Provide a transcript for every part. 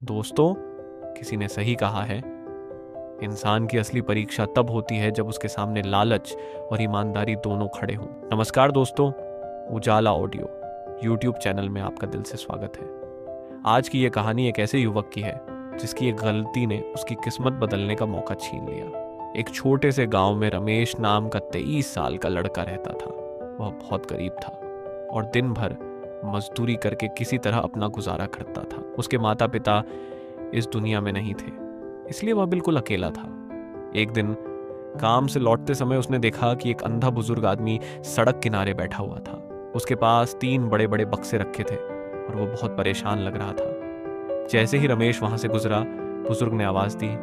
दोस्तों, किसी ने सही कहा है, इंसान की असली परीक्षा तब होती है जब उसके सामने लालच और ईमानदारी दोनों खड़े हों। नमस्कार दोस्तों, उजाला ऑडियो यूट्यूब चैनल में आपका दिल से स्वागत है। आज की ये कहानी एक ऐसे युवक की है जिसकी एक गलती ने उसकी किस्मत बदलने का मौका छीन लिया। एक छोटे से गांव में रमेश नाम का 23 साल का लड़का रहता था। वह बहुत गरीब था और दिन भर मजदूरी करके किसी तरह अपना गुजारा करता था। उसके माता पिता इस दुनिया में नहीं थे, इसलिए वह बिल्कुल अकेला था। एक दिन काम से लौटते समय उसने देखा कि एक अंधा बुजुर्ग आदमी सड़क किनारे बैठा हुआ था। उसके पास 3 बड़े बड़े बक्से रखे थे और वो बहुत परेशान लग रहा था। जैसे ही रमेश वहां से गुजरा, बुजुर्ग ने आवाज दी,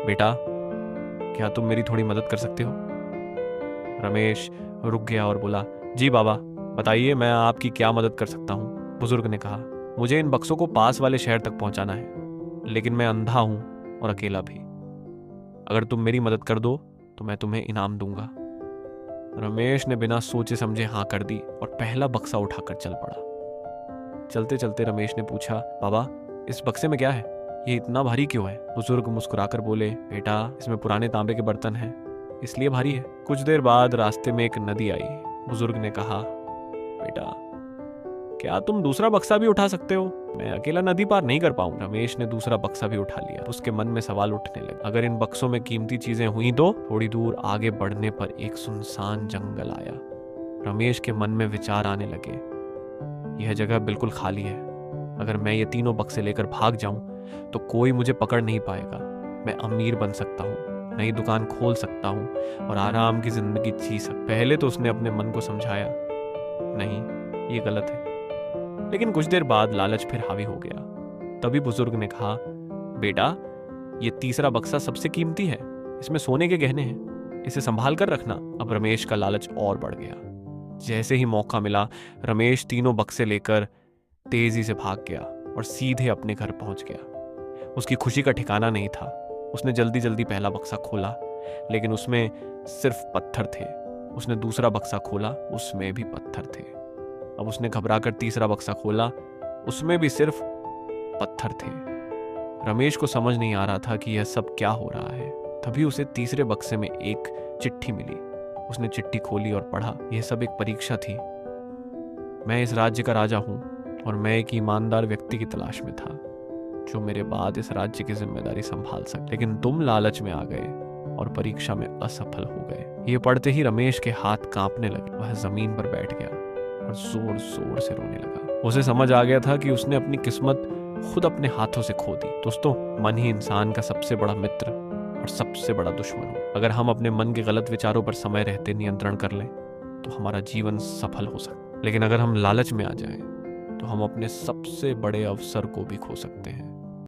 बेटा, क्या तुम मेरी थोड़ी मदद कर सकते हो? रमेश रुक गया और बोला, जी बाबा, बताइए, मैं आपकी क्या मदद कर सकता हूँ। बुजुर्ग ने कहा, मुझे इन बक्सों को पास वाले शहर तक पहुंचाना है, लेकिन मैं अंधा हूं और अकेला भी। अगर तुम मेरी मदद कर दो तो मैं तुम्हें इनाम दूंगा। रमेश ने बिना सोचे समझे हाँ कर दी और पहला बक्सा उठाकर चल पड़ा। चलते चलते रमेश ने पूछा, बाबा, इस बक्से में क्या है? ये इतना भारी क्यों है? बुजुर्ग मुस्कुराकर बोले, बेटा, इसमें पुराने तांबे के बर्तन हैं, इसलिए भारी है। कुछ देर बाद रास्ते में एक नदी आई। बुजुर्ग ने कहा, बेटा, क्या तुम दूसरा बक्सा भी उठा सकते हो? मैं अकेला नदी पार नहीं कर पाऊंगा। रमेश ने दूसरा बक्सा भी उठा लिया। उसके मन में सवाल उठने लगे, अगर इन बक्सों में कीमती चीजें हुई तो? थोड़ी दूर आगे बढ़ने पर एक सुनसान जंगल आया। रमेश के मन में विचार आने लगे, यह जगह बिल्कुल खाली है। अगर मैं ये तीनों बक्से लेकर भाग जाऊं तो कोई मुझे पकड़ नहीं पाएगा। मैं अमीर बन सकता हूँ, नई दुकान खोल सकता हूँ और आराम की जिंदगी जी सकता। पहले तो उसने अपने मन को समझाया, नहीं, ये गलत है। लेकिन कुछ देर बाद लालच फिर हावी हो गया। तभी बुजुर्ग ने कहा, बेटा, ये तीसरा बक्सा सबसे कीमती है, इसमें सोने के गहने हैं, इसे संभाल कर रखना। अब रमेश का लालच और बढ़ गया। जैसे ही मौका मिला, रमेश तीनों बक्से लेकर तेजी से भाग गया और सीधे अपने घर पहुंच गया। उसकी खुशी का ठिकाना नहीं था। उसने जल्दी जल्दी पहला बक्सा खोला, लेकिन उसमें सिर्फ पत्थर थे। उसने दूसरा बक्सा खोला, उसमें भी पत्थर थे। अब उसने घबराकर तीसरा बक्सा खोला, उसमें भी सिर्फ पत्थर थे। रमेश को समझ नहीं आ रहा था कि यह सब क्या हो रहा है। तभी उसे तीसरे बक्से में एक चिट्ठी मिली। उसने चिट्ठी खोली और पढ़ा, यह सब एक परीक्षा थी। मैं इस राज्य का राजा हूं और मैं एक ईमानदार व्यक्ति की तलाश में था जो मेरे बाद इस राज्य की जिम्मेदारी संभाल सके। लेकिन तुम लालच में आ गए और परीक्षा में असफल हो गए। ये पढ़ते ही रमेश के हाथ कांपने लगे। वह जमीन पर बैठ गया और जोर जोर से रोने लगा। उसे समझ आ गया था कि उसने अपनी किस्मत खुद अपने हाथों से खो दी। दोस्तों, मन ही इंसान का सबसे बड़ा मित्र और सबसे बड़ा दुश्मन हो। अगर हम अपने मन के गलत विचारों पर समय रहते नियंत्रण कर लें तो हमारा जीवन सफल हो सकता है। लेकिन अगर हम लालच में आ जाएं तो हम अपने सबसे बड़े अवसर को भी खो सकते हैं।